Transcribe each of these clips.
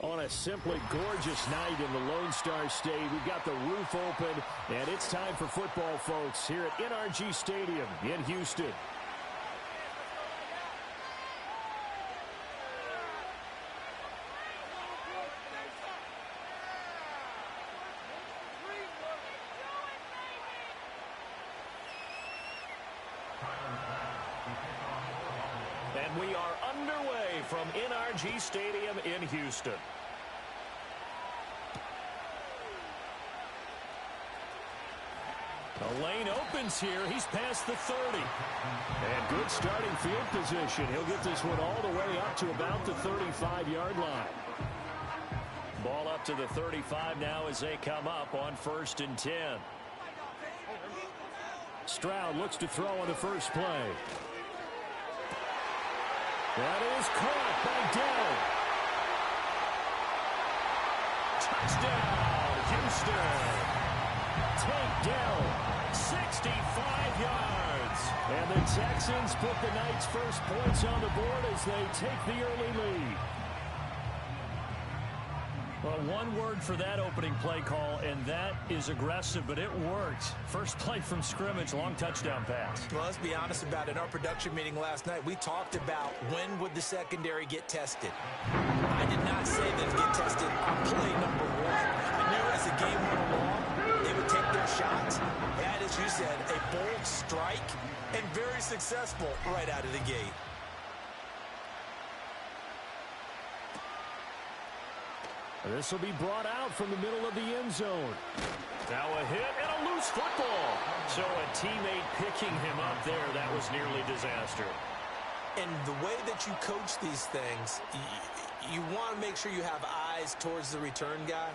On a simply gorgeous night in the Lone Star State, we've got the roof open, and it's time for football, folks, here at NRG Stadium in Houston. And we are underway from NRG Stadium in Houston. The lane opens here. He's past the 30. And good starting field position. He'll get this one all the way up to about the 35-yard line. Ball up to the 35 now as they come up on 1st and 10. Stroud looks to throw on the first play. That is caught by Dell. Touchdown, Houston. Take Dell, 65 yards. And the Texans put the Knights' first points on the board as they take the early lead. Well, one word for that opening play call, and that is aggressive, but it worked. First play from scrimmage, long touchdown pass. Well, let's be honest about it. In our production meeting last night, we talked about when would the secondary get tested. I did not say they'd get tested on play number 1. I knew as the game went along, they would take their shots. That, as you said, a bold strike and very successful right out of the gate. This will be brought out from the middle of the end zone. Now a hit and a loose football. So a teammate picking him up there, that was nearly disaster. And the way that you coach these things, you want to make sure you have eyes towards the return guy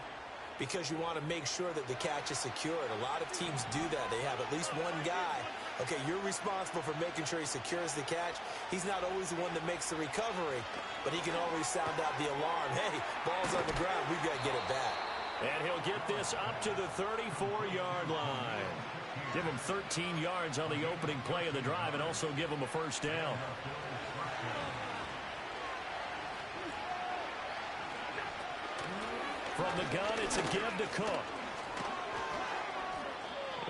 because you want to make sure that the catch is secured. A lot of teams do that. They have at least one guy. Okay, you're responsible for making sure he secures the catch. He's not always the one that makes the recovery, but he can always sound out the alarm. Hey, ball's on the ground. We've got to get it back. And he'll get this up to the 34-yard line. Give him 13 yards on the opening play of the drive and also give him a first down. From the gun, it's a give to Cook.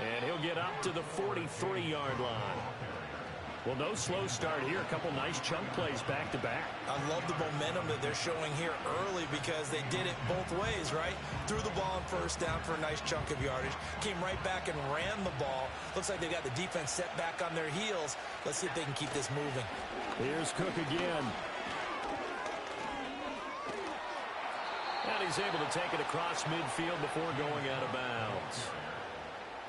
And he'll get up to the 43-yard line. Well, no slow start here. A couple nice chunk plays back-to-back. I love the momentum that they're showing here early because they did it both ways, right? Threw the ball on first down for a nice chunk of yardage. Came right back and ran the ball. Looks like they got the defense set back on their heels. Let's see if they can keep this moving. Here's Cook again. And he's able to take it across midfield before going out of bounds.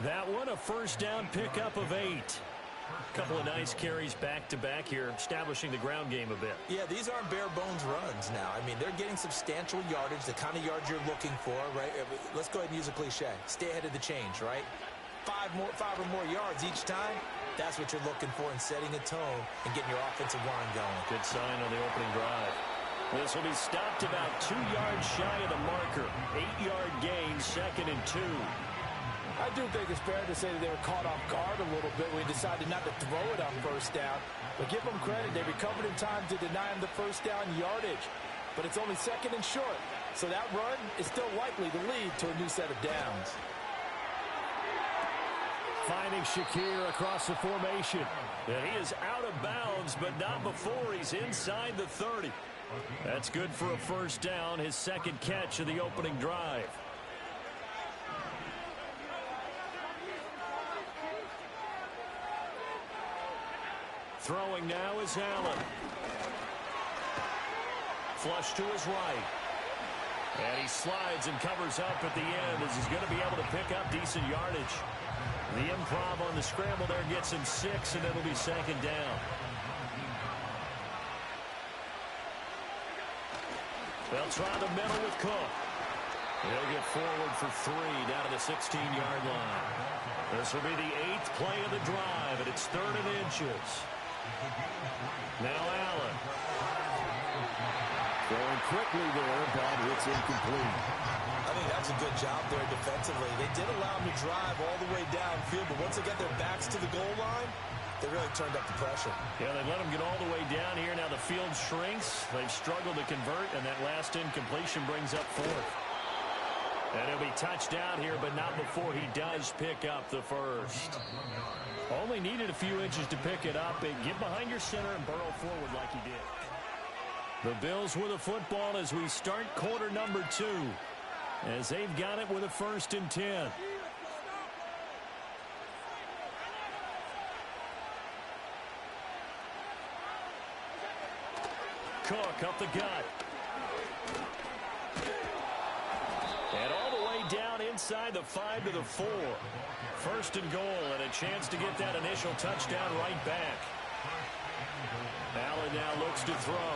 That one, a first down pickup of 8. A couple of nice carries back-to-back here, establishing the ground game a bit. Yeah, these aren't bare-bones runs now. I mean, they're getting substantial yardage, the kind of yards you're looking for, right? Let's go ahead and use a cliche. Stay ahead of the change, right? 5 or more yards each time. That's what you're looking for in setting a tone and getting your offensive line going. Good sign on the opening drive. This will be stopped about 2 yards shy of the marker. 8-yard gain, 2nd and 2. I do think it's fair to say that they were caught off guard a little bit when they decided not to throw it on first down. But give them credit. They recovered in time to deny him the first down yardage. But it's only 2nd and short. So that run is still likely to lead to a new set of downs. Finding Shakir across the formation. And he is out of bounds, but not before he's inside the 30. That's good for a first down, his 2nd catch of the opening drive. Throwing now is Allen. Flush to his right. And he slides and covers up at the end as he's going to be able to pick up decent yardage. The improv on the scramble there gets him 6, and it'll be 2nd down. They'll try the middle with Cook. He'll get forward for 3 down to the 16-yard line. This will be the 8th play of the drive, and it's 3rd and inches. Now Allen. Going quickly there, but it's incomplete. I think that's a good job there defensively. They did allow him to drive all the way downfield, but once they got their backs to the goal line, They really turned up the pressure. Yeah, they let them get all the way down here. Now the field shrinks. They've struggled to convert, and that last incompletion brings up fourth. And he'll be touched down here, but not before he does pick up the first. Only needed a few inches to pick it up and get behind your center and burrow forward like he did. The Bills with a football as we start quarter number 2. As they've got it with a 1st and 10. Cook up the gut. And all the way down inside the 5 to the 4. 1st and goal, and a chance to get that initial touchdown right back. Allen now looks to throw.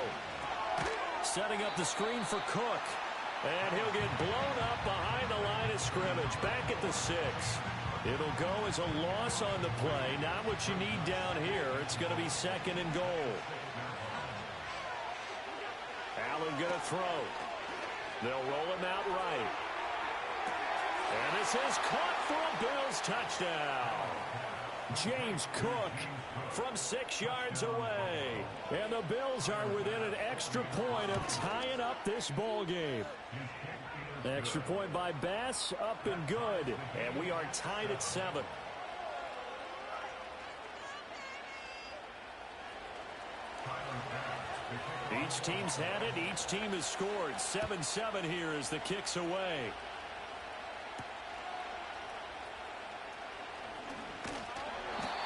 Setting up the screen for Cook. And he'll get blown up behind the line of scrimmage. Back at the 6. It'll go as a loss on the play. Not what you need down here. It's going to be 2nd and goal. Allen going to throw. They'll roll him out right. And this is caught for a Bills touchdown. James Cook from 6 yards away. And the Bills are within an extra point of tying up this ball game. Extra point by Bass, up and good. And we are tied at 7. Each team's had it. Each team has scored. 7-7 here as the kick's away.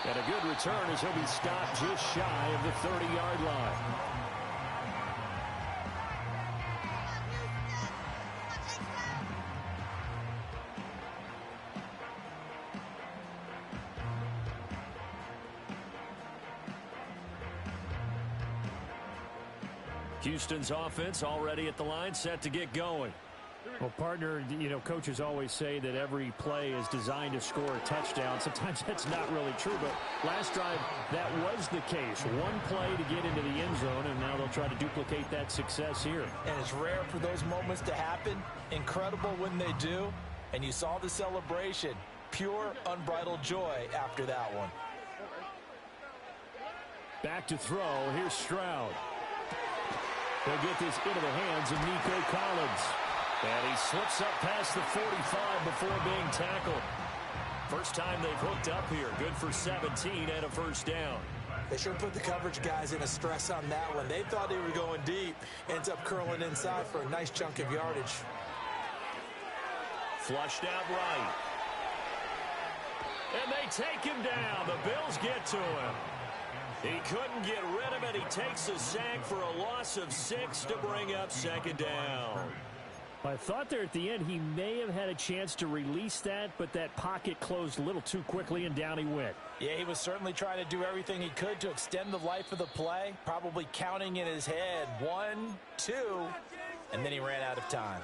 And a good return as he'll be stopped just shy of the 30-yard line. Houston's offense already at the line, set to get going. Well, partner, you know, coaches always say that every play is designed to score a touchdown. Sometimes that's not really true, but last drive, that was the case. One play to get into the end zone, and now they'll try to duplicate that success here. And it's rare for those moments to happen. Incredible when they do. And you saw the celebration. Pure, unbridled joy after that one. Back to throw. Here's Stroud. They'll get this into the hands of Nico Collins. And he slips up past the 45 before being tackled. First time they've hooked up here. Good for 17 and a first down. They sure put the coverage guys in a stress on that one. They thought they were going deep. Ends up curling inside for a nice chunk of yardage. Flushed out right. And they take him down. The Bills get to him. He couldn't get rid of it. He takes a sack for a loss of 6 to bring up 2nd down. I thought there at the end he may have had a chance to release that, but that pocket closed a little too quickly, and down he went. Yeah, he was certainly trying to do everything he could to extend the life of the play, probably counting in his head 1, 2, and then he ran out of time.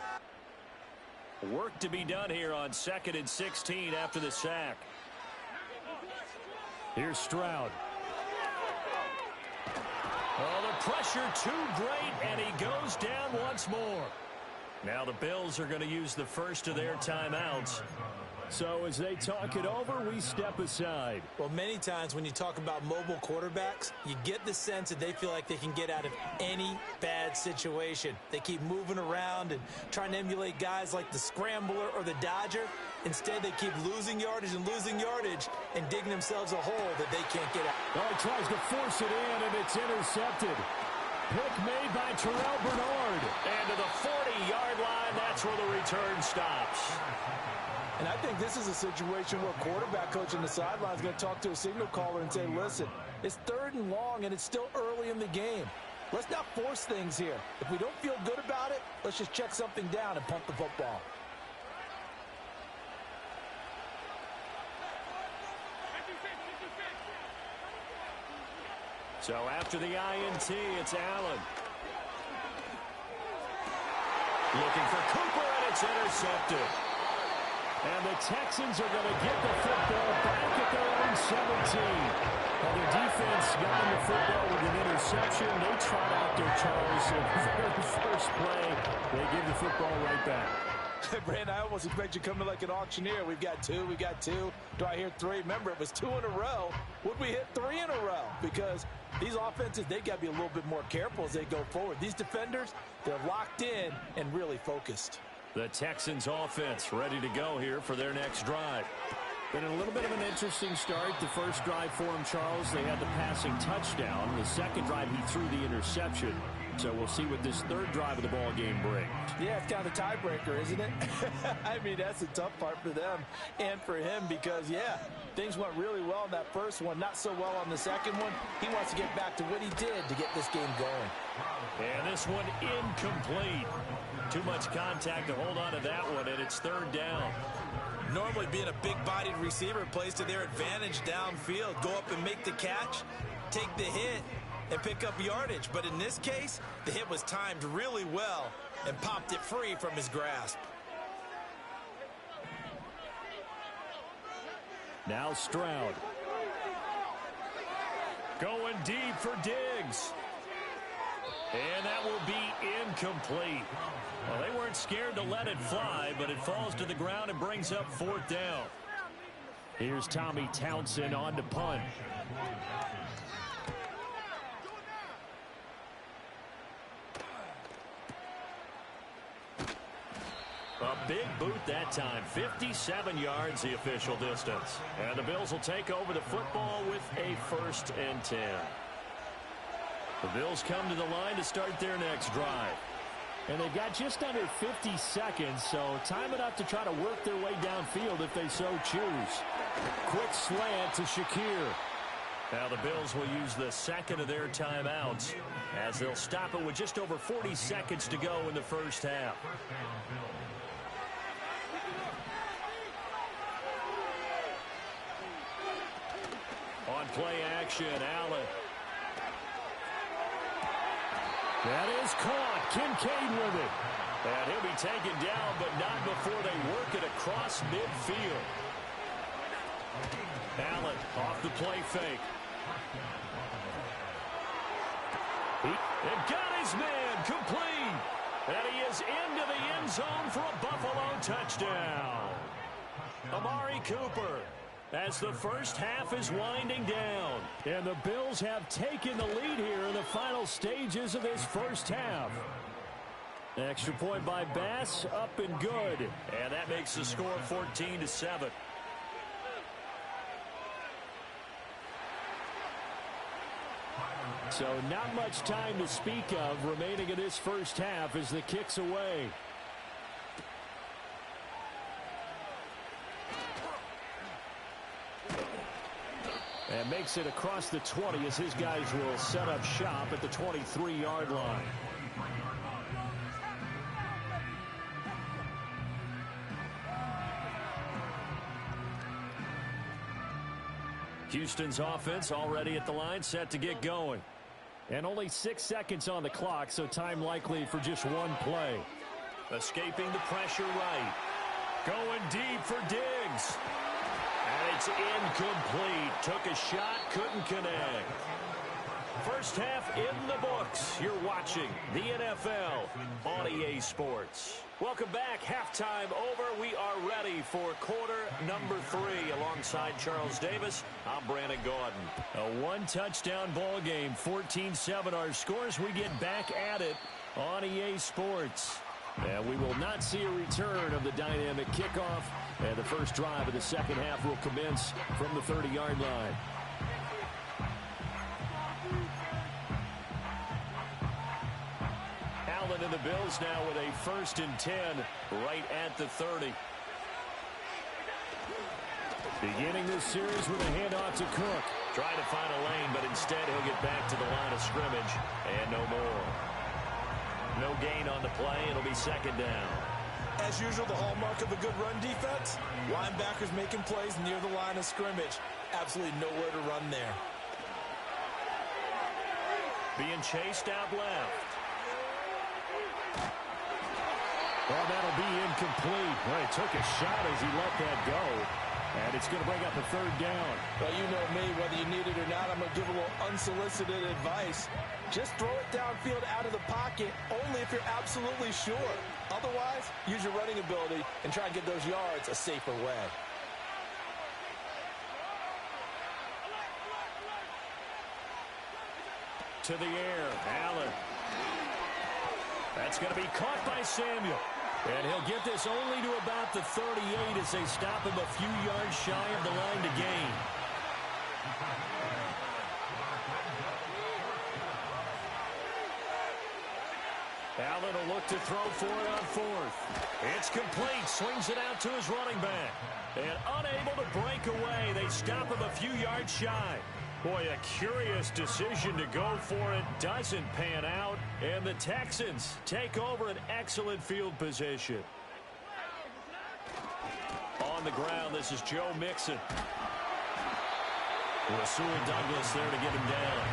Work to be done here on 2nd and 16 after the sack. Here's Stroud. Oh, the pressure too great, and he goes down once more. Now the Bills are going to use the first of their timeouts. So as they talk it over, we step aside. Well, many times when you talk about mobile quarterbacks, you get the sense that they feel like they can get out of any bad situation. They keep moving around and trying to emulate guys like the Scrambler or the Dodger. Instead, they keep losing yardage and digging themselves a hole that they can't get out. Well, he tries to force it in, and it's intercepted. Pick made by Terrell Bernard. And to the 40-yard line, that's where the return stops. And I think this is a situation where quarterback coach on the sideline is going to talk to a signal caller and say, listen, it's 3rd and long, and it's still early in the game. Let's not force things here. If we don't feel good about it, let's just check something down and punt the football. So after the INT, it's Allen. Looking for Cooper, and it's intercepted. And the Texans are going to get the football back at their own 17. Well, their defense got the football with an interception. They trot out their Charles in the very first play. They give the football right back. Brandon, I almost expect you to come in like an auctioneer. We've got two. Do I hear three? Remember, it was 2 in a row. Would we hit 3 in a row? Because these offenses, they got to be a little bit more careful as they go forward. These defenders, they're locked in and really focused. The Texans offense ready to go here for their next drive. Been a little bit of an interesting start. The first drive for him, Charles, they had the passing touchdown. The second drive, he threw the interception. So we'll see what this third drive of the ball game brings. Yeah, it's kind of a tiebreaker, isn't it? I mean, that's the tough part for them and for him because, yeah, things went really well in that first one, not so well on the second one. He wants to get back to what he did to get this game going. And this one incomplete. Too much contact to hold on to that one, and it's third down. Normally being a big-bodied receiver plays to their advantage downfield. Go up and make the catch, take the hit, and pick up yardage. But in this case, the hit was timed really well and popped it free from his grasp. Now Stroud. Going deep for Diggs. And that will be incomplete. Well, they weren't scared to let it fly, but it falls to the ground and brings up fourth down. Here's Tommy Townsend on to punt. A big boot that time. 57 yards the official distance. And the Bills will take over the football with a 1st and 10. The Bills come to the line to start their next drive. And they've got just under 50 seconds, so time enough to try to work their way downfield if they so choose. Quick slant to Shakir. Now the Bills will use the second of their timeouts as they'll stop it with just over 40 seconds to go in the first half. On play action, Allen. That is caught. Kincaid with it. And he'll be taken down, but not before they work it across midfield. Allen off the play fake. And got his man complete. And he is into the end zone for a Buffalo touchdown. Amari Cooper, as the first half is winding down. And the Bills have taken the lead here in the final stages of this first half. Extra point by Bass, up and good. And that makes the score 14-7. So not much time to speak of remaining in this first half as the kick's away. And makes it across the 20 as his guys will set up shop at the 23-yard line. Houston's offense already at the line, set to get going. And only 6 seconds on the clock, so time likely for just one play. Escaping the pressure right. Going deep for Diggs. And it's incomplete. Took a shot, couldn't connect. First half in the books. You're watching the NFL on EA Sports. Welcome back. Halftime over. We are ready for quarter number 3. Alongside Charles Davis, I'm Brandon Gaudin. A one-touchdown ball game. 14-7 our scores. We get back at it on EA Sports. And we will not see a return of the dynamic kickoff. And the first drive of the second half will commence from the 30-yard line. Allen and the Bills now with a 1st and 10 right at the 30. Beginning this series with a handoff to Cook. Trying to find a lane, but instead he'll get back to the line of scrimmage. And no more. No gain on the play. It'll be second down. As usual, the hallmark of a good run defense, linebackers making plays near the line of scrimmage. Absolutely nowhere to run there. Being chased out left. Well, that'll be incomplete. Well, he took a shot as he let that go. And it's going to bring up a third down. Well, you know me, whether you need it or not, I'm going to give a little unsolicited advice. Just throw it downfield out of the pocket, only if you're absolutely sure. Otherwise, use your running ability and try and get those yards a safer way. To the air, Allen. That's going to be caught by Samuel. And he'll get this only to about the 38 as they stop him a few yards shy of the line to gain. Allen will look to throw for it on fourth. It's complete. Swings it out to his running back. And unable to break away. They stop him a few yards shy. Boy, a curious decision to go for it. Doesn't pan out. And the Texans take over an excellent field position. On the ground, this is Joe Mixon. Rasul Douglas there to get him down.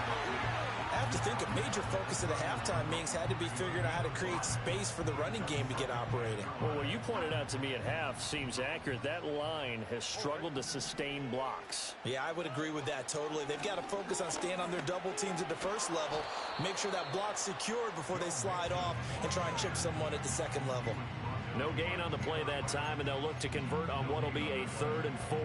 I have to think a major focus of the halftime meetings had to be figuring out how to create space for the running game to get operating. Well, what you pointed out to me at half seems accurate. That line has struggled to sustain blocks. Yeah, I would agree with that totally. They've got to focus on staying on their double teams at the first level, make sure that block's secured before they slide off and try and chip someone at the second level. No gain on the play that time, and they'll look to convert on what will be a 3rd and 4.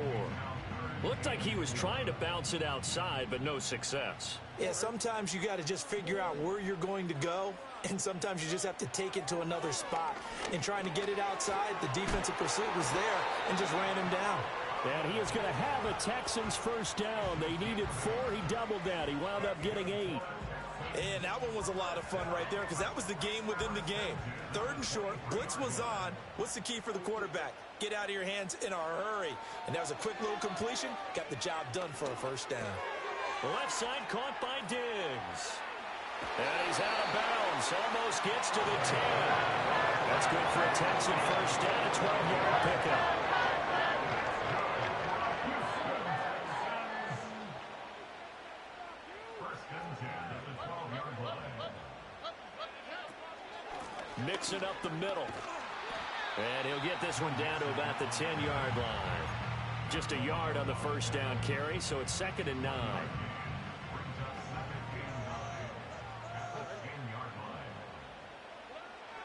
Looked like he was trying to bounce it outside, but no success. Yeah, sometimes you got to just figure out where you're going to go, and sometimes you just have to take it to another spot. In trying to get it outside, the defensive pursuit was there and just ran him down. And he is going to have a Texans first down. They needed 4. He doubled that. He wound up getting 8. And that one was a lot of fun right there because that was the game within the game. 3rd and short, blitz was on. What's the key for the quarterback? Get out of your hands in a hurry. And that was a quick little completion. Got the job done for a first down. Left side caught by Diggs. And he's out of bounds. Almost gets to the 10. That's good for a Texan first down. A 12-yard pickup. Mixing up the middle. And he'll get this one down to about the 10-yard line. Just a yard on the first down carry, so it's 2nd and 9.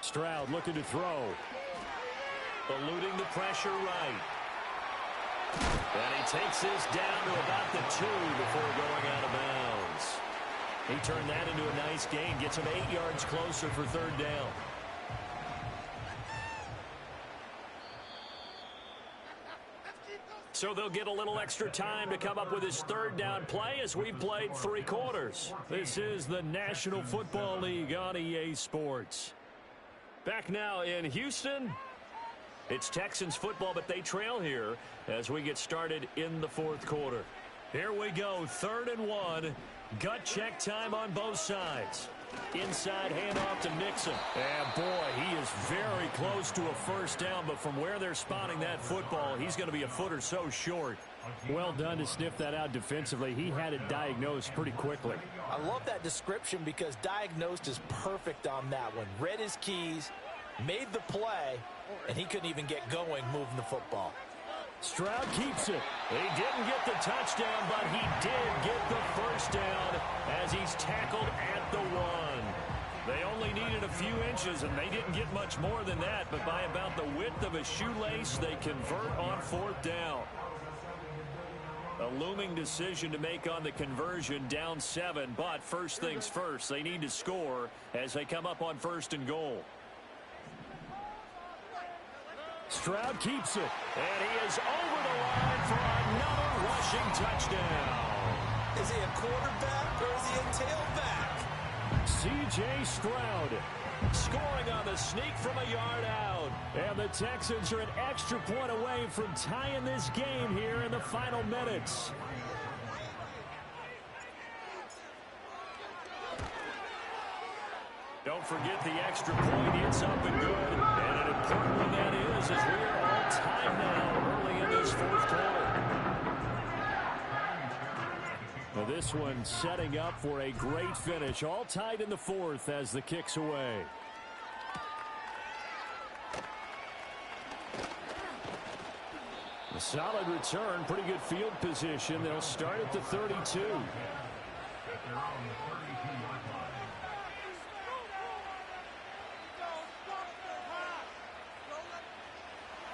Stroud looking to throw. Eluding the pressure right. And he takes this down to about the 2 before going out of bounds. He turned that into a nice gain. Gets him 8 yards closer for 3rd down. So they'll get a little extra time to come up with his 3rd down play as we've played 3 quarters. This is the National Football League on EA Sports. Back now in Houston, it's Texans football, but they trail here as we get started in the 4th quarter. Here we go, 3rd and 1. Gut check time on both sides. Inside handoff to Mixon. And boy, he is very close to a first down, but from where they're spotting that football, he's going to be a foot or so short. Well done to sniff that out defensively. He had it diagnosed pretty quickly. I love that description because diagnosed is perfect on that one. Read his keys, made the play, and he couldn't even get going moving the football. Stroud keeps it. He didn't get the touchdown, but he did get the first down as he's tackled at the 1. They only needed a few inches, and they didn't get much more than that, but by about the width of a shoelace, they convert on 4th down. A looming decision to make on the conversion, down 7, but first things first, they need to score as they come up on 1st and goal. Stroud keeps it, and he is over the line for another rushing touchdown. Is he a quarterback or is he a tailback? C.J. Stroud scoring on the sneak from a yard out. And the Texans are an extra point away from tying this game here in the final minutes. Don't forget the extra point. It's up and good. And an important one that is, as we are all tied now early in this 4th quarter. Now this one setting up for a great finish. All tied in the 4th as the kick's away. A solid return, pretty good field position. They'll start at the 32.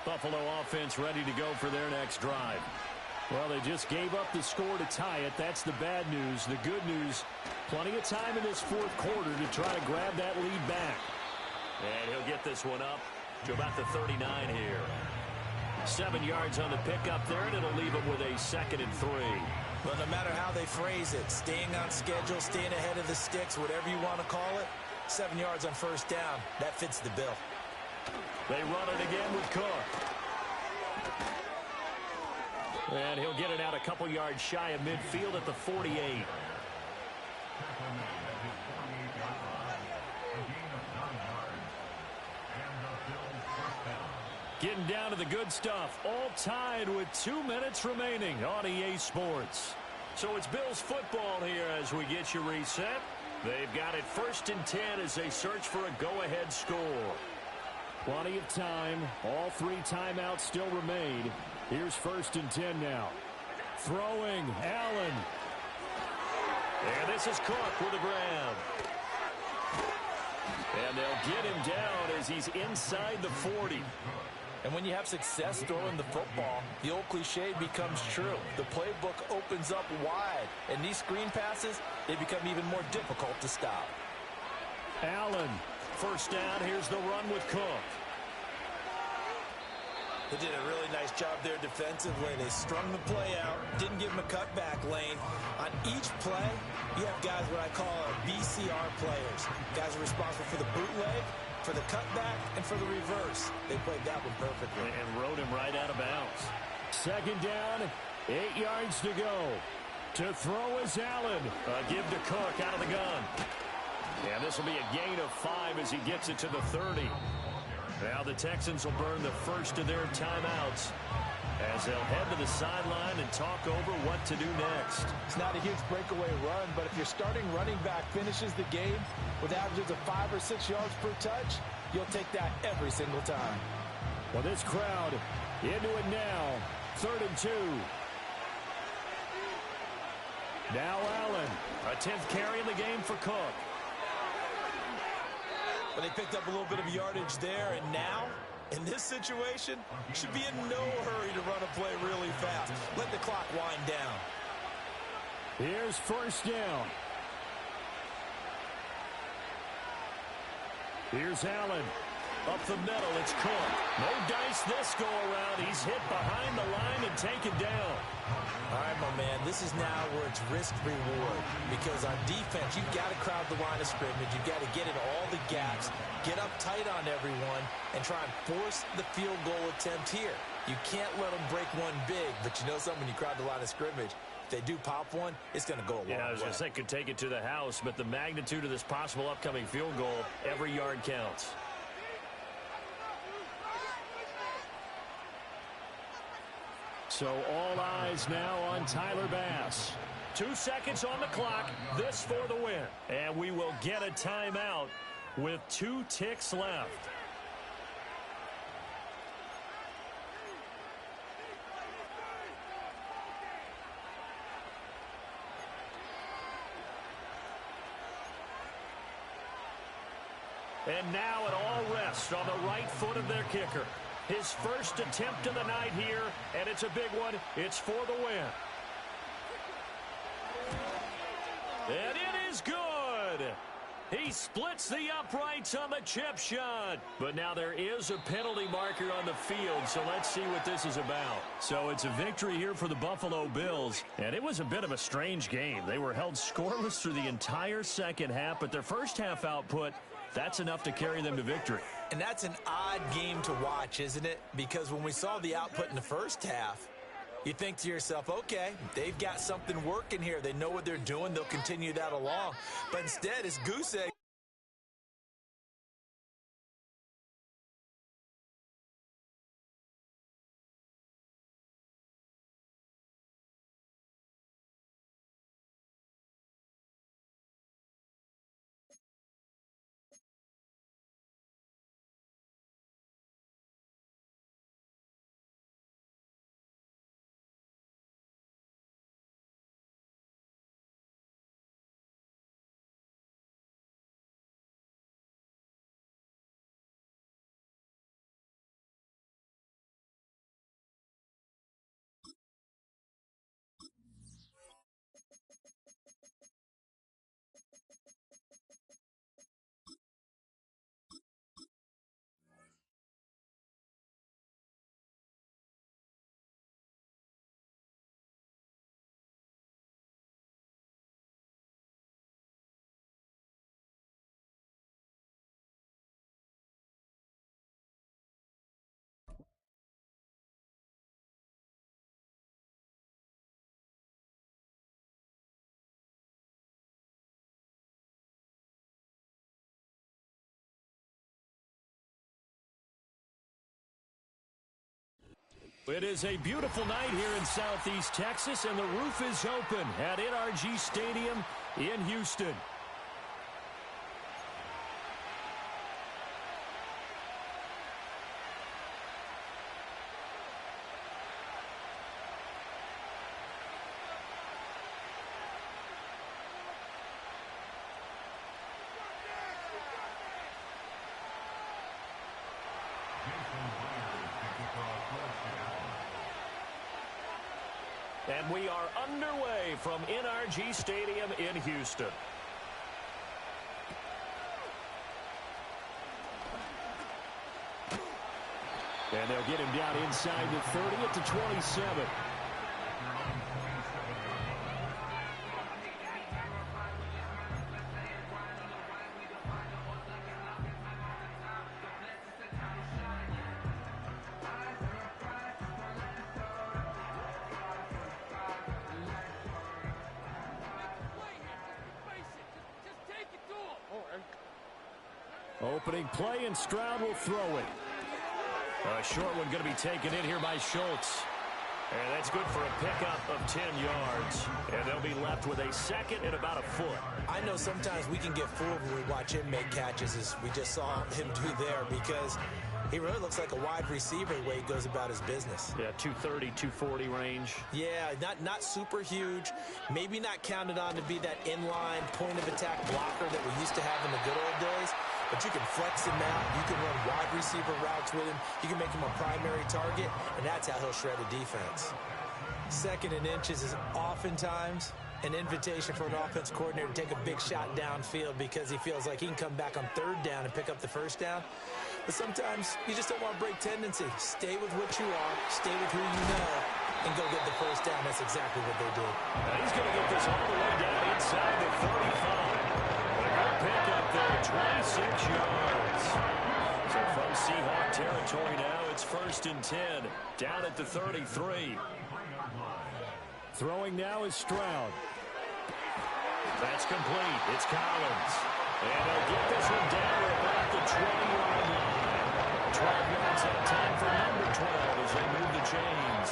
Buffalo offense ready to go for their next drive. Well, they just gave up the score to tie it. That's the bad news. The good news, plenty of time in this fourth quarter to try to grab that lead back. And he'll get this one up to about the 39 here. 7 yards on the pickup there, and it'll leave him with a 2nd and 3. Well, no matter how they phrase it, staying on schedule, staying ahead of the sticks, whatever you want to call it, 7 yards on first down, that fits the bill. They run it again with Cook. And he'll get it out a couple yards shy of midfield at the 48. Getting down to the good stuff. All tied with 2 minutes remaining on EA Sports. So it's Bills football here as we get you reset. They've got it 1st and 10 as they search for a go-ahead score. Plenty of time. All 3 timeouts still remain. Here's 1st and 10 now. Throwing, Allen. And this is Cook with a grab. And they'll get him down as he's inside the 40. And when you have success throwing the football, the old cliche becomes true. The playbook opens up wide. And these screen passes, they become even more difficult to stop. Allen, 1st down. Here's the run with Cook. They did a really nice job there defensively. They strung the play out, didn't give him a cutback lane. On each play, you have guys what I call BCR players. Guys are responsible for the bootleg, for the cutback, and for the reverse. They played that one perfectly. And rode him right out of bounds. 2nd down, 8 yards to go. To throw is Allen. Give to Cook out of the gun. And this will be a gain of 5 as he gets it to the 30. Now the Texans will burn the first of their timeouts as they'll head to the sideline and talk over what to do next. It's not a huge breakaway run, but if your starting running back finishes the game with averages of 5 or 6 yards per touch, you'll take that every single time. Well, this crowd into it now. 3rd and 2. Now Allen. A 10th carry in the game for Cook. But they picked up a little bit of yardage there, and now, in this situation, should be in no hurry to run a play really fast. Let the clock wind down. Here's 1st down. Here's Allen. Up the middle, it's Cook. No dice this go-around. He's hit behind the line and taken down. All right, my man, this is now where it's risk-reward. Because on defense, you've got to crowd the line of scrimmage. You've got to get in all the gaps, get up tight on everyone, and try and force the field goal attempt here. You can't let them break one big, but you know something, when you crowd the line of scrimmage, if they do pop one, it's going to go a long way. Yeah, I was going to say, could take it to the house, but the magnitude of this possible upcoming field goal, every yard counts. So all eyes now on Tyler Bass. 2 seconds on the clock. This for the win. And we will get a timeout with 2 ticks left. And now it all rests on the right foot of their kicker. His first attempt of the night here, and it's a big one. It's for the win. And it is good. He splits the uprights on the chip shot. But now there is a penalty marker on the field, so let's see what this is about. So it's a victory here for the Buffalo Bills, and it was a bit of a strange game. They were held scoreless through the entire second half, but their first half output, that's enough to carry them to victory. And that's an odd game to watch, isn't it? Because when we saw the output in the first half, you think to yourself, okay, they've got something working here. They know what they're doing. They'll continue that along. But instead, it's goose egg. It is a beautiful night here in Southeast Texas, and the roof is open at NRG Stadium in Houston. And we are underway from NRG Stadium in Houston. And they'll get him down inside the 30 at the 27. Opening play, and Stroud will throw it. A short one going to be taken in here by Schultz. And that's good for a pickup of 10 yards. And they'll be left with a second and about a foot. I know sometimes we can get fooled when we watch him make catches, as we just saw him do there, because he really looks like a wide receiver the way he goes about his business. Yeah, 230, 240 range. Yeah, not super huge. Maybe not counted on to be that inline point-of-attack blocker that we used to have in the good old days. But you can flex him out. You can run wide receiver routes with him. You can make him a primary target, and that's how he'll shred a defense. Second and inches is oftentimes an invitation for an offense coordinator to take a big shot downfield because he feels like he can come back on third down and pick up the first down. But sometimes you just don't want to break tendency. Stay with what you are, stay with who you know, and go get the first down. That's exactly what they did. Now he's going to get this all the way down inside the 35. Pick up there, 26 yards. So from Seahawk territory now, it's 1st and 10, down at the 33. Throwing now is Stroud. That's complete. It's Collins. And they'll get this one down at about the 20-yard line. 12 yards that time for number 12 as they move the chains.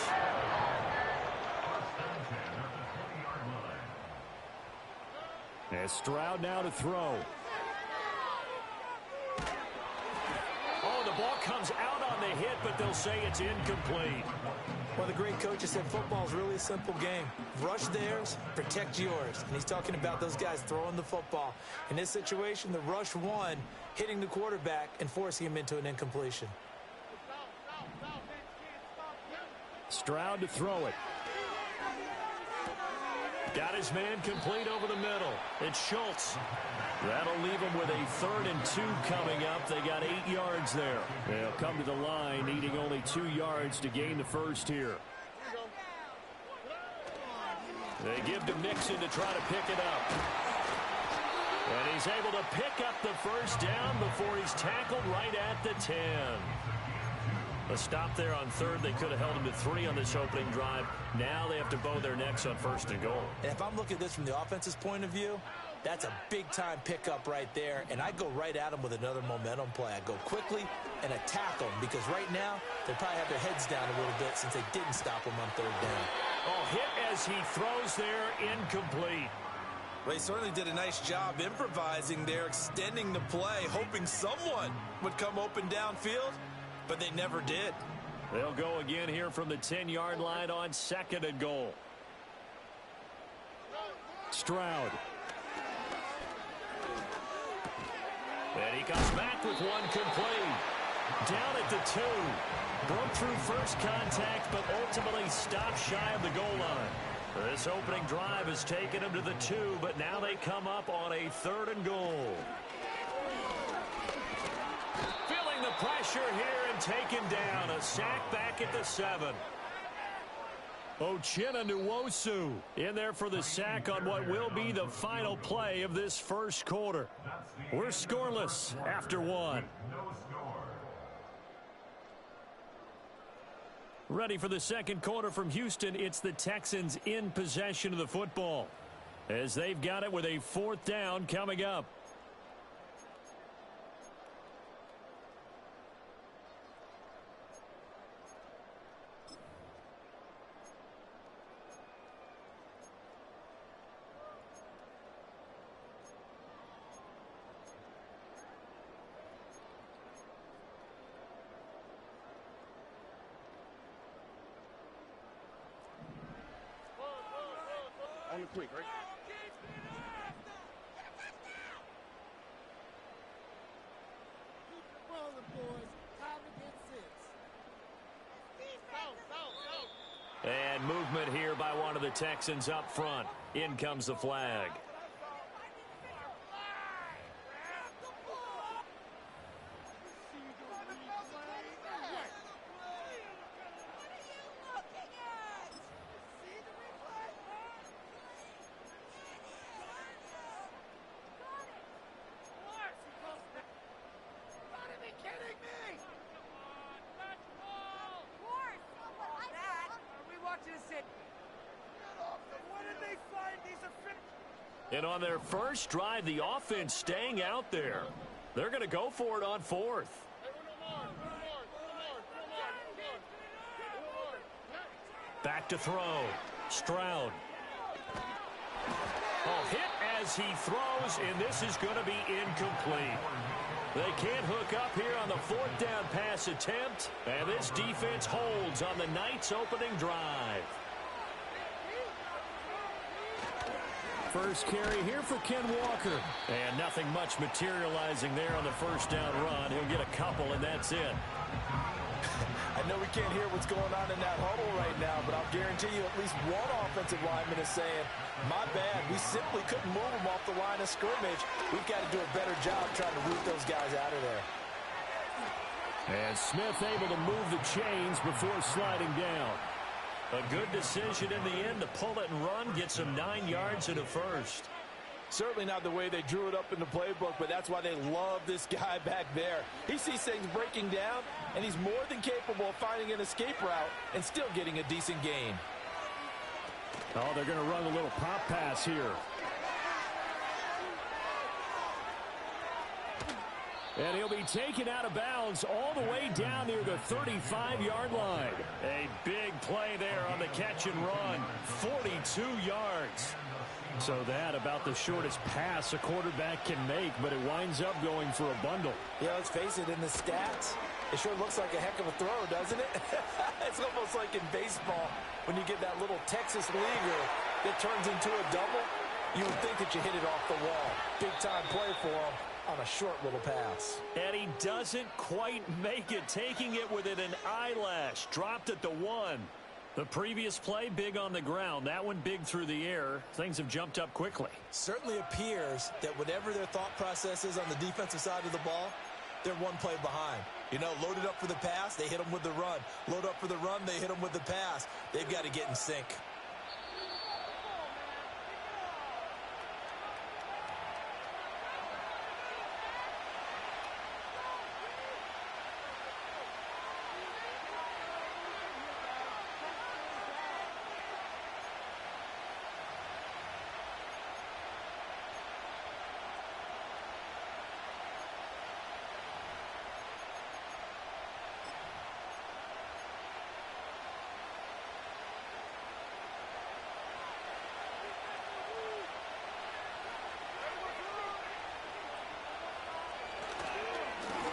And Stroud now to throw. Oh, the ball comes out on the hit, but they'll say it's incomplete. Well, the great coach has said football's really a simple game. Rush theirs, protect yours. And he's talking about those guys throwing the football. In this situation, the rush won, hitting the quarterback and forcing him into an incompletion. Stroud to throw it. Got his man complete over the middle. It's Schultz. That'll leave him with a 3rd and 2 coming up. They got 8 yards there. They'll come to the line, needing only 2 yards to gain the first here. They give to Mixon to try to pick it up. And he's able to pick up the first down before he's tackled right at the 10. A stop there on 3rd. They could have held him to 3 on this opening drive. Now they have to bow their necks on 1st and goal. And if I'm looking at this from the offense's point of view, that's a big-time pickup right there. And I go right at them with another momentum play. I go quickly and attack them because right now they probably have their heads down a little bit since they didn't stop them on 3rd down. Oh, hit as he throws there, incomplete. Well, he certainly did a nice job improvising there, extending the play, hoping someone would come open downfield. But they never did. They'll go again here from the 10-yard line on 2nd and goal. Stroud. And he comes back with one complete. Down at the 2. Broke through first contact, but ultimately stopped shy of the goal line. This opening drive has taken him to the 2, but now they come up on a 3rd and goal. Feeling the pressure here and taken down. A sack back at the 7. Uchenna Nwosu in there for the sack on what will be the final play of this first quarter. We're scoreless after 1. Ready for the second quarter from Houston. It's the Texans in possession of the football as they've got it with a 4th down coming up. on the quick, right? And movement here by one of the Texans up front. In comes the flag. And on their first drive, the offense staying out there. They're going to go for it on fourth. Back to throw. Stroud. Oh, hit as he throws, and this is going to be incomplete. They can't hook up here on the fourth down pass attempt, and this defense holds on the Knights' opening drive. First carry here for Ken Walker. And nothing much materializing there on the first down run. He'll get a couple, and that's it. I know we can't hear what's going on in that huddle right now, but I'll guarantee you at least one offensive lineman is saying, my bad, we simply couldn't move them off the line of scrimmage. We've got to do a better job trying to root those guys out of there. And Smith able to move the chains before sliding down. A good decision in the end to pull it and run, get some 9 yards and a first. Certainly not the way they drew it up in the playbook, but that's why they love this guy back there. He sees things breaking down, and he's more than capable of finding an escape route and still getting a decent gain. Oh, they're going to run a little pop pass here. And he'll be taken out of bounds all the way down near the 35-yard line. A big play there on the catch and run. 42 yards. So that about the shortest pass a quarterback can make, but it winds up going for a bundle. Yeah, let's face it, in the stats, it sure looks like a heck of a throw, doesn't it? It's almost like in baseball when you get that little Texas leaguer that turns into a double. You would think that you hit it off the wall. Big-time play for him on a short little pass. And he doesn't quite make it, taking it within an eyelash. Dropped at the 1. The previous play, big on the ground. That one big through the air. Things have jumped up quickly. Certainly appears that whatever their thought process is on the defensive side of the ball, they're one play behind. You know, loaded up for the pass, they hit them with the run. Load up for the run, they hit them with the pass. They've got to get in sync.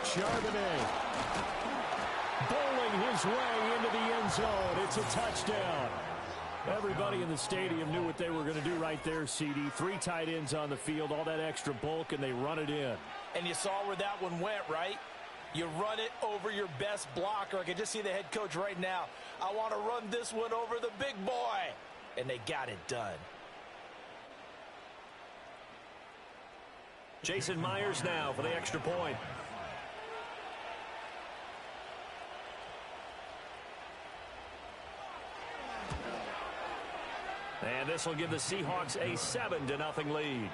Charbonnet bowling his way into the end zone. It's a touchdown. Everybody in the stadium knew what they were going to do right there, CD. 3 tight ends on the field, all that extra bulk, and they run it in. And you saw where that one went, right? You run it over your best blocker. I can just see the head coach right now. I want to run this one over the big boy. And they got it done. Jason Myers now for the extra point. And this will give the Seahawks a 7-0 lead.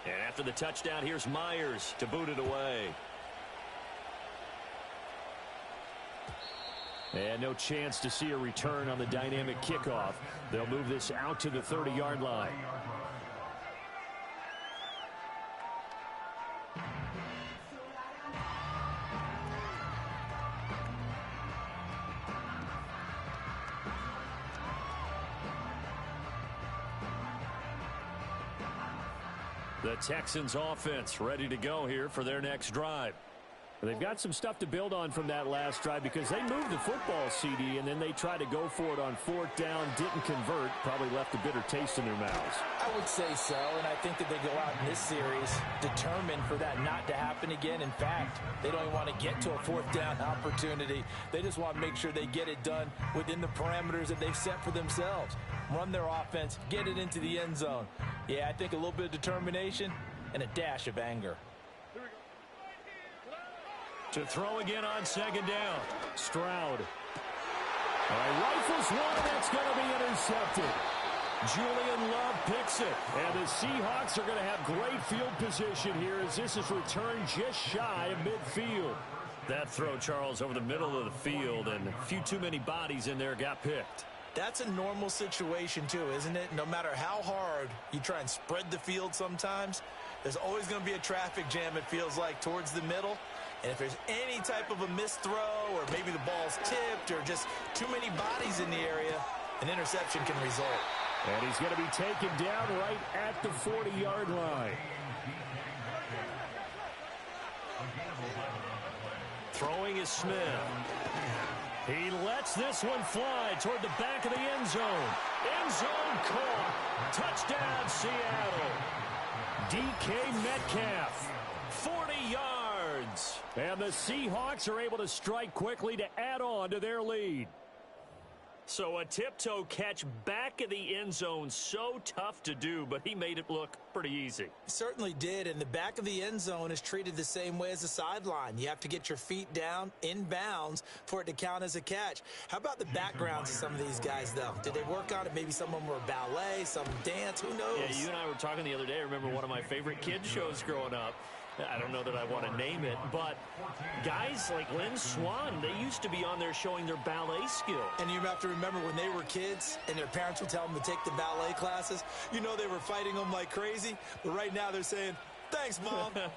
And after the touchdown, here's Myers to boot it away. And no chance to see a return on the dynamic kickoff. They'll move this out to the 30-yard line. The Texans offense ready to go here for their next drive. They've got some stuff to build on from that last drive because they moved the football, CD, and then they tried to go for it on 4th down, didn't convert, probably left a bitter taste in their mouths. I would say so, and I think that they go out in this series determined for that not to happen again. In fact, they don't even want to get to a 4th down opportunity. They just want to make sure they get it done within the parameters that they've set for themselves. Run their offense, get it into the end zone. Yeah, I think a little bit of determination and a dash of anger. To throw again on 2nd down. Stroud. Rifles one, that's going to be intercepted. Julian Love picks it. And the Seahawks are going to have great field position here as this is returned just shy of midfield. That throw, Charles, over the middle of the field, and a few too many bodies in there got picked. That's a normal situation, too, isn't it? No matter how hard you try and spread the field sometimes, there's always going to be a traffic jam, it feels like, towards the middle. And if there's any type of a missed throw or maybe the ball's tipped or just too many bodies in the area, an interception can result. And he's going to be taken down right at the 40-yard line. Throwing is Smith. He lets this one fly toward the back of the end zone. End zone caught. Touchdown, Seattle. DK Metcalf. 40 yards. And the Seahawks are able to strike quickly to add on to their lead. So a tiptoe catch back of the end zone, so tough to do, but he made it look pretty easy. Certainly did, and the back of the end zone is treated the same way as the sideline. You have to get your feet down in bounds for it to count as a catch. How about the backgrounds of some of these guys, though? Did they work on it? Maybe some of them were ballet, some dance, who knows? Yeah, you and I were talking the other day. I remember one of my favorite kids shows growing up. I don't know that I want to name it, but guys like Lynn Swan, they used to be on there showing their ballet skill. And you have to remember when they were kids and their parents would tell them to take the ballet classes, you know they were fighting them like crazy, but right now they're saying, thanks, Mom. Jason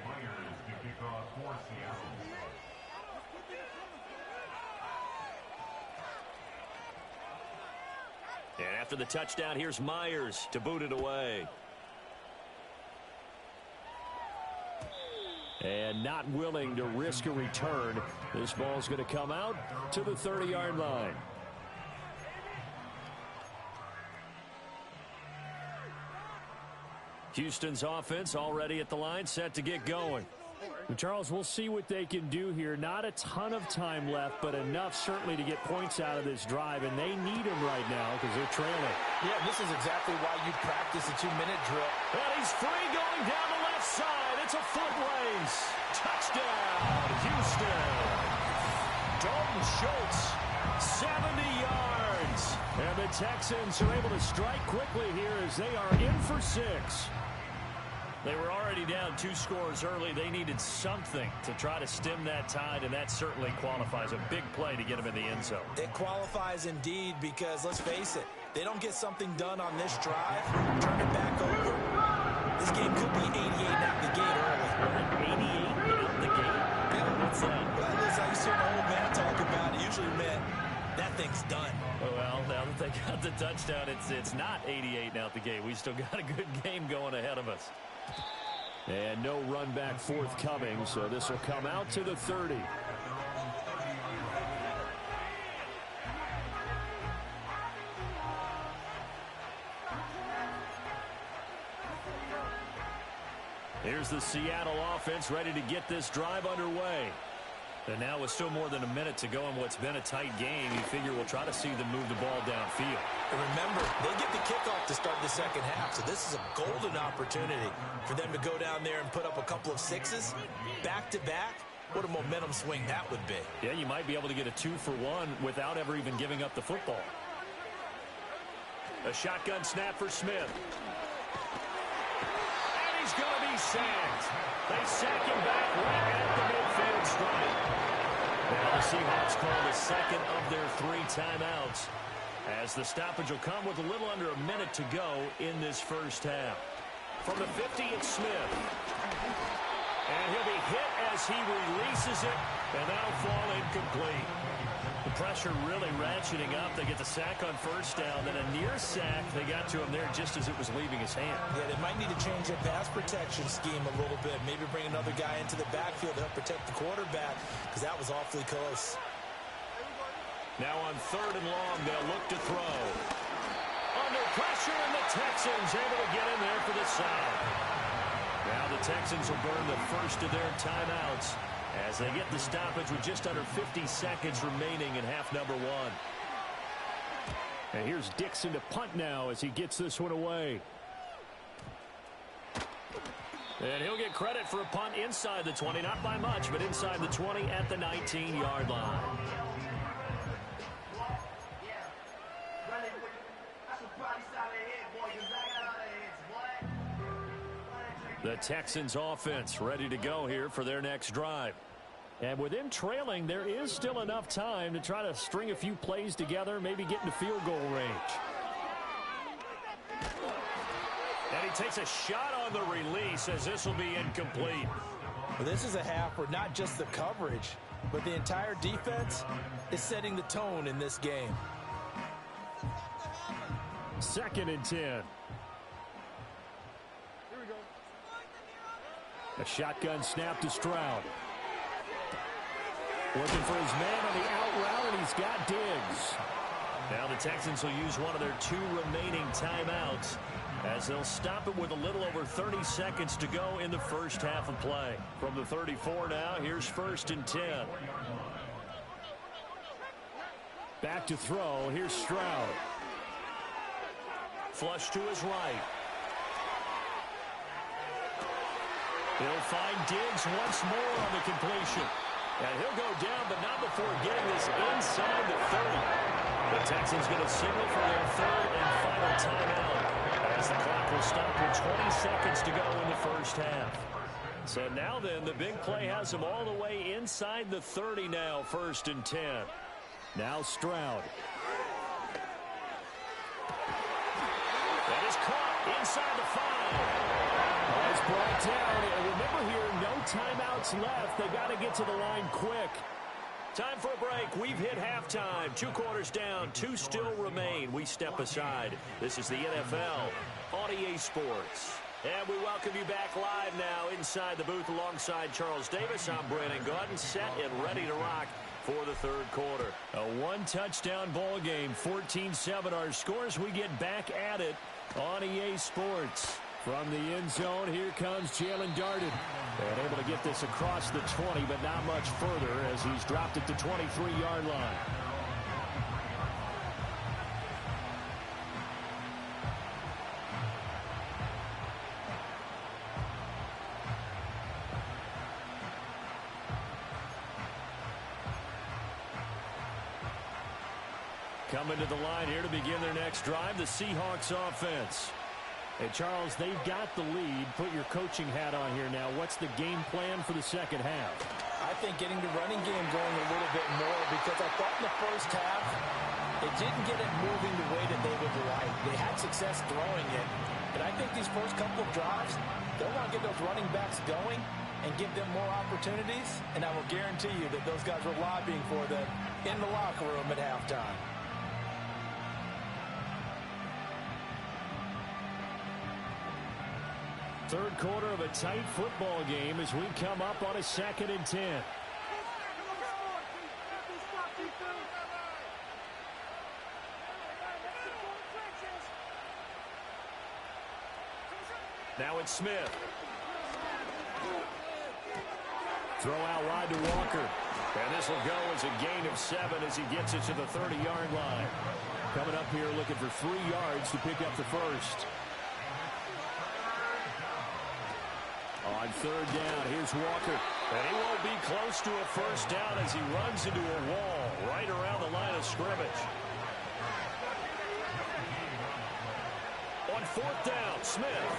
Myers to kick off for Seattle. And after the touchdown, here's Myers to boot it away. And not willing to risk a return. This ball's going to come out to the 30-yard line. Houston's offense already at the line, set to get going. Charles, we'll see what they can do here. Not a ton of time left, but enough certainly to get points out of this drive, and they need them right now because they're trailing. Yeah, this is exactly why you practice a 2-minute drill. And he's free going down the left side. It's a foot race. Touchdown, Houston. Dalton Schultz, 70 yards. And the Texans are able to strike quickly here as they are in for 6. They were already down 2 scores early. They needed something to try to stem that tide, and that certainly qualifies. A big play to get them in the end zone. It qualifies indeed because, let's face it, they don't get something done on this drive, turn it back over. This game could be 88 out the gate early. 88 out the gate? Yeah. What's that? Well, listen, I used to hear an old man talk about it. Usually meant that thing's done. Well, now that they got the touchdown, it's not 88 out the gate. We still got a good game going ahead of us. And no run back forthcoming, so this will come out to the 30. Here's the Seattle offense ready to get this drive underway. And now with still more than a minute to go in what's been a tight game, you figure we'll try to see them move the ball downfield. And remember, they get the kickoff to start the second half, so this is a golden opportunity for them to go down there and put up a couple of sixes back-to-back. What a momentum swing that would be. Yeah, you might be able to get a 2-for-1 without ever even giving up the football. A shotgun snap for Smith. And he's going to be sacked. They sack him back right at the midfield stripe. Now the Seahawks call the second of their 3 timeouts, as the stoppage will come with a little under a minute to go in this first half. From the 50, it's Smith. And he'll be hit as he releases it, and that'll fall incomplete. The pressure really ratcheting up. They get the sack on first down, then a near sack. They got to him there just as it was leaving his hand. Yeah, they might need to change their pass protection scheme a little bit. Maybe bring another guy into the backfield to help protect the quarterback, because that was awfully close. Now on 3rd and long, they'll look to throw. Under pressure, and the Texans able to get in there for the sack. Now the Texans will burn the first of their timeouts as they get the stoppage with just under 50 seconds remaining in half number 1. And here's Dixon to punt now as he gets this one away. And he'll get credit for a punt inside the 20, not by much, but inside the 20 at the 19-yard line. The Texans offense ready to go here for their next drive. And with them trailing, there is still enough time to try to string a few plays together, maybe get into field goal range. And he takes a shot on the release as this will be incomplete. Well, this is a half where not just the coverage, but the entire defense is setting the tone in this game. 2nd and 10. A shotgun snap to Stroud. Looking for his man on the out route, and he's got Diggs. Now the Texans will use one of their 2 remaining timeouts as they'll stop it with a little over 30 seconds to go in the first half of play. From the 34 now, here's 1st and 10. Back to throw. Here's Stroud. Flush to his right. He'll find Diggs once more on the completion. And he'll go down, but not before getting this inside the 30. The Texans going to signal for their 3rd and final timeout as the clock will stop with 20 seconds to go in the first half. So now then, the big play has them all the way inside the 30 now, 1st and 10. Now Stroud. That is caught inside the 5. It's brought down. And remember here, no timeouts left. They got to get to the line quick. Time for a break. We've hit halftime. 2 quarters down. 2 still remain. We step aside. This is the NFL on EA Sports. And we welcome you back live now inside the booth alongside Charles Davis. I'm Brandon Gaudin, set and ready to rock for the 3rd quarter. A 1-touchdown ball game, 14-7 our scores. We get back at it on EA Sports. From the end zone, here comes Jalen Darden. And able to get this across the 20, but not much further as he's dropped it to 23-yard line. Coming to the line here to begin their next drive, the Seahawks offense. Hey, Charles, they've got the lead. Put your coaching hat on here now. What's the game plan for the second half? I think getting the running game going a little bit more, because I thought in the first half they didn't get it moving the way that they would like. They had success throwing it, but I think these first couple of drives, they'll want to get those running backs going and give them more opportunities, and I will guarantee you that those guys were lobbying for them in the locker room at halftime. Third quarter of a tight football game as we come up on a 2nd and 10. Now it's Smith. Throw out wide to Walker. And this will go as a gain of 7 as he gets it to the 30-yard line. Coming up here looking for 3 yards to pick up the first. On 3rd down, here's Walker. And he won't be close to a first down as he runs into a wall right around the line of scrimmage. On 4th down, Smith.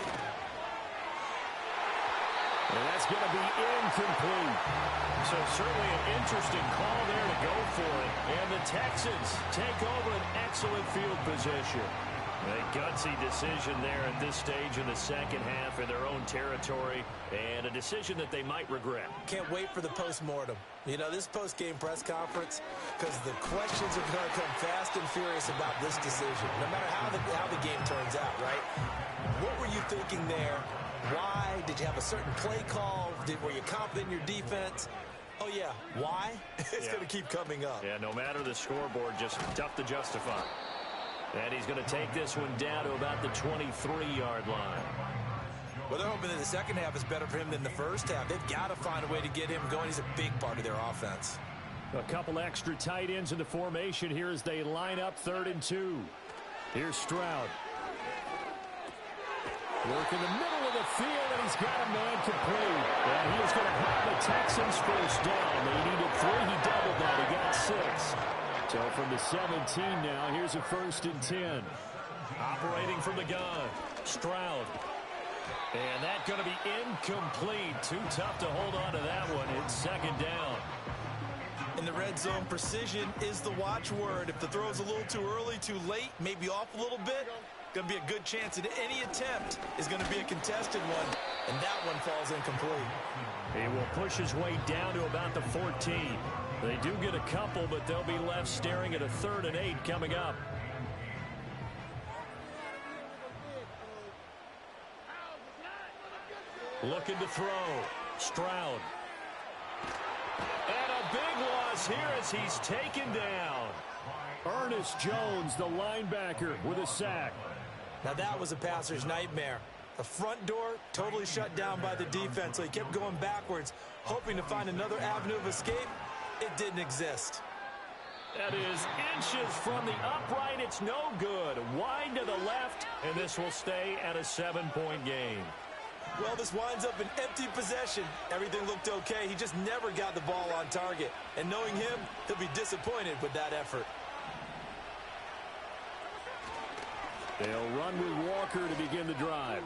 And that's going to be incomplete. So certainly an interesting call there to go for it. And the Texans take over an excellent field position. A gutsy decision there at this stage in the second half in their own territory, and a decision that they might regret. Can't wait for the post-mortem. You know, this post-game press conference, because the questions are going to come fast and furious about this decision, no matter how the game turns out, right? What were you thinking there? Why? Did you have a certain play call? Were you confident in your defense? Oh, yeah. Why? It's going to keep coming up. Yeah, no matter the scoreboard, just tough to justify. And he's going to take this one down to about the 23-yard line. Well, they're hoping that the second half is better for him than the first half. They've got to find a way to get him going. He's a big part of their offense. A couple extra tight ends in the formation here as they line up 3rd and 2. Here's Stroud. Work in the middle of the field, and he's got a man complete. And he is going to have the Texans first down. They needed 3. He doubled that. He got 6. So from the 17 now, here's a 1st and 10. Operating from the gun, Stroud. And that's going to be incomplete. Too tough to hold on to that one. It's 2nd down. In the red zone, precision is the watchword. If the throw's a little too early, too late, maybe off a little bit, going to be a good chance that any attempt is going to be a contested one, and that one falls incomplete. He will push his way down to about the 14. They do get a couple, but they'll be left staring at a 3rd and 8 coming up. Looking to throw. Stroud. And a big loss here as he's taken down. Ernest Jones, the linebacker, with a sack. Now that was a passer's nightmare. The front door totally shut down by the defense, so he kept going backwards, hoping to find another avenue of escape. It didn't exist. That is inches from the upright. It's no good. Wide to the left, and this will stay at a 7-point game. Well, this winds up an empty possession. Everything looked okay. He just never got the ball on target. And knowing him, he'll be disappointed with that effort. They'll run with Walker to begin the drive.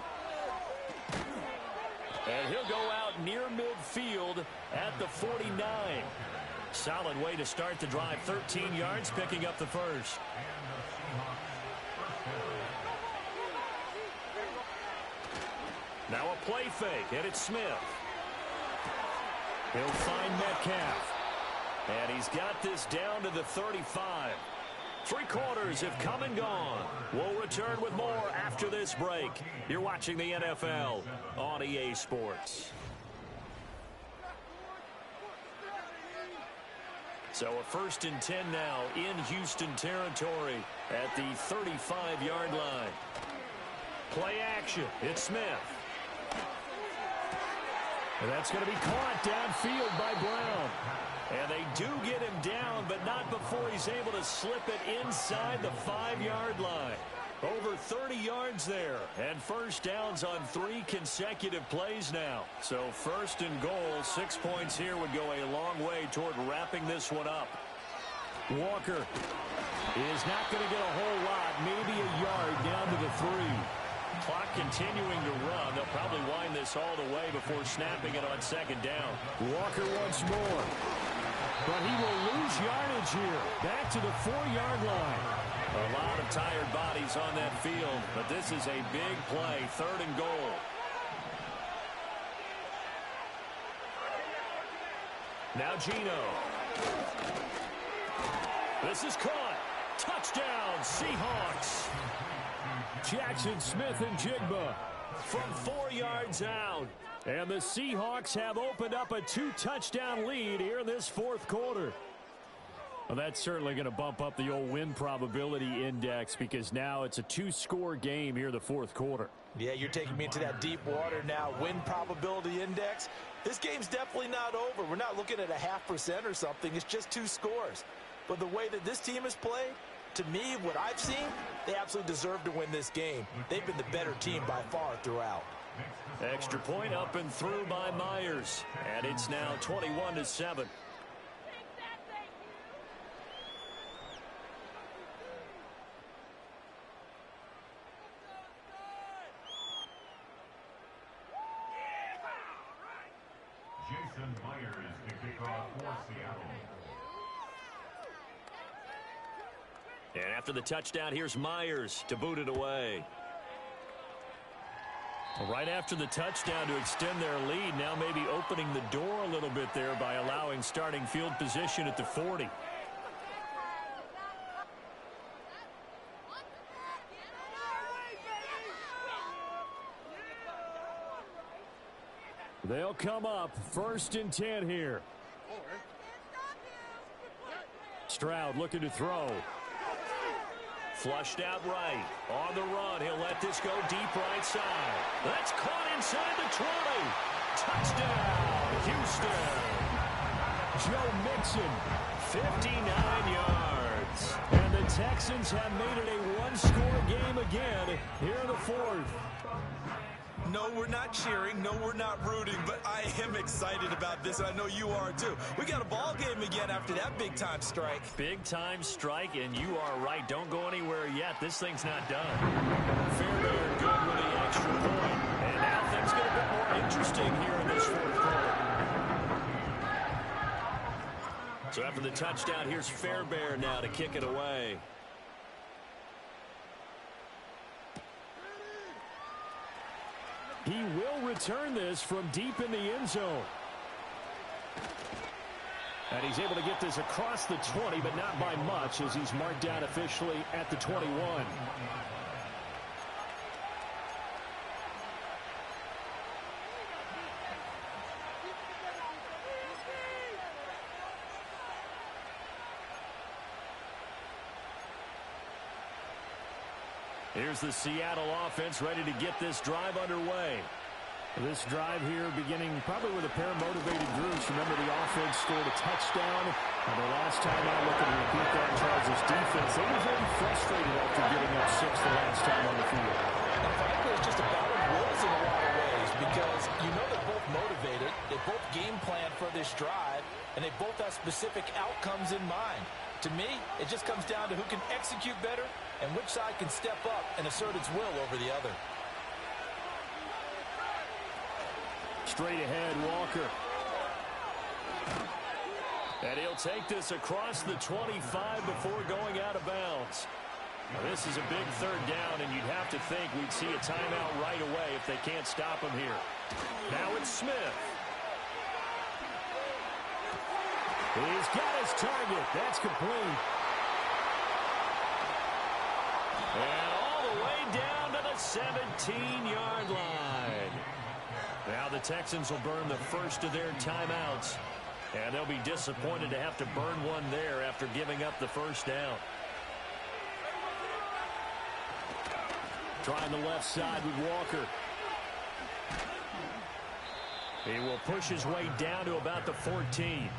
And he'll go out near midfield at the 49. Solid way to start the drive. 13 yards, picking up the first. Now a play fake, and it's Smith. He'll find Metcalf. And he's got this down to the 35. 3 quarters have come and gone. We'll return with more after this break. You're watching the NFL on EA Sports. So a 1st and 10 now in Houston territory at the 35-yard line. Play action. It's Smith. And that's going to be caught downfield by Brown. And they do get him down, but not before he's able to slip it inside the 5-yard line. Over 30 yards there, and first downs on 3 consecutive plays now. So 1st and goal, 6 points here would go a long way toward wrapping this one up. Walker is not going to get a whole lot, maybe a yard down to the 3. Clock continuing to run. They'll probably wind this all the way before snapping it on 2nd down. Walker once more. But he will lose yardage here. Back to the 4-yard line. A lot of tired bodies on that field, but this is a big play. 3rd and goal. Now Geno. This is caught. Touchdown, Seahawks. Jackson Smith and Jigba from 4 yards out. And the Seahawks have opened up a 2-touchdown lead here in this 4th quarter. Well, that's certainly going to bump up the old win probability index because now it's a 2-score game here in the 4th quarter. Yeah, you're taking me into that deep water now. Win probability index. This game's definitely not over. We're not looking at a 0.5% or something. It's just 2 scores. But the way that this team has played, to me, what I've seen, they absolutely deserve to win this game. They've been the better team by far throughout. Extra point up and through by Myers. And it's now 21-7. Jason Myers to kick off for Seattle. And after the touchdown, here's Myers to boot it away. Right after the touchdown to extend their lead, now maybe opening the door a little bit there by allowing starting field position at the 40. They'll come up 1st and 10 here. Stroud looking to throw. Flushed out right. On the run. He'll let this go deep right side. That's caught inside the 20. Touchdown, Houston. Joe Mixon. 59 yards. And the Texans have made it a one-score game again here in the 4th. No, we're not cheering. No, we're not rooting. But I am excited about this, and I know you are too. We got a ball game again after that big-time strike. Big-time strike, and you are right. Don't go anywhere yet. This thing's not done. Fairbairn good with the extra point. And now things get a bit more interesting here in this 4th quarter. So after the touchdown, here's Fairbairn now to kick it away. He will return this from deep in the end zone. And he's able to get this across the 20, but not by much as he's marked down officially at the 21. Here's the Seattle offense ready to get this drive underway. This drive here beginning probably with a pair of motivated groups. Remember, the offense scored a touchdown. And the last time out, looking to repeat that Chargers defense. They were very frustrated after giving up 6 the last time on the field. And frankly, it's just a battle of wills in a lot of ways because you know they're both motivated. They both game plan for this drive, and they both have specific outcomes in mind. To me, it just comes down to who can execute better and which side can step up and assert its will over the other. Straight ahead, Walker. And he'll take this across the 25 before going out of bounds. Now, this is a big 3rd down, and you'd have to think we'd see a timeout right away if they can't stop him here. Now it's Smith. He's got his target. That's complete. And all the way down to the 17-yard line. Now the Texans will burn the first of their timeouts. And they'll be disappointed to have to burn one there after giving up the 1st down. Trying the left side with Walker. He will push his way down to about the 14.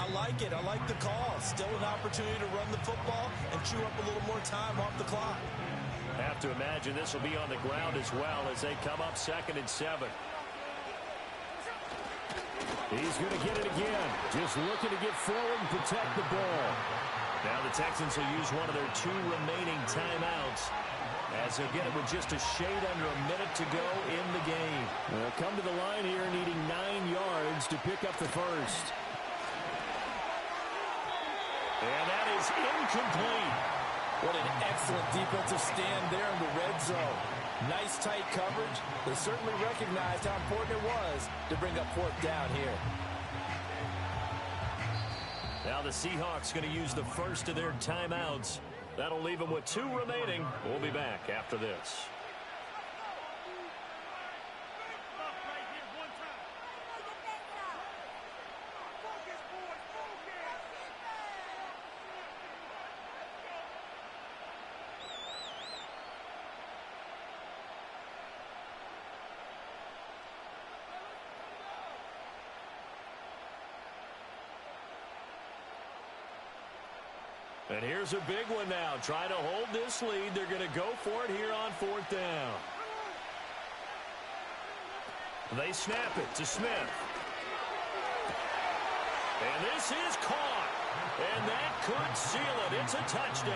I like it. I like the call. Still an opportunity to run the football and chew up a little more time off the clock. Have to imagine this will be on the ground as well as they come up 2nd and 7. He's going to get it again. Just looking to get forward and protect the ball. Now the Texans will use one of their 2 remaining timeouts as they'll get it with just a shade under a minute to go in the game. They'll come to the line here needing 9 yards to pick up the first. And that is incomplete. What an excellent defensive stand there in the red zone. Nice tight coverage. They certainly recognized how important it was to bring up 4th down here. Now the Seahawks going to use the first of their timeouts. That'll leave them with 2 remaining. We'll be back after this. And here's a big one now. Trying to hold this lead. They're going to go for it here on 4th down. They snap it to Smith. And this is caught. And that could seal it. It's a touchdown.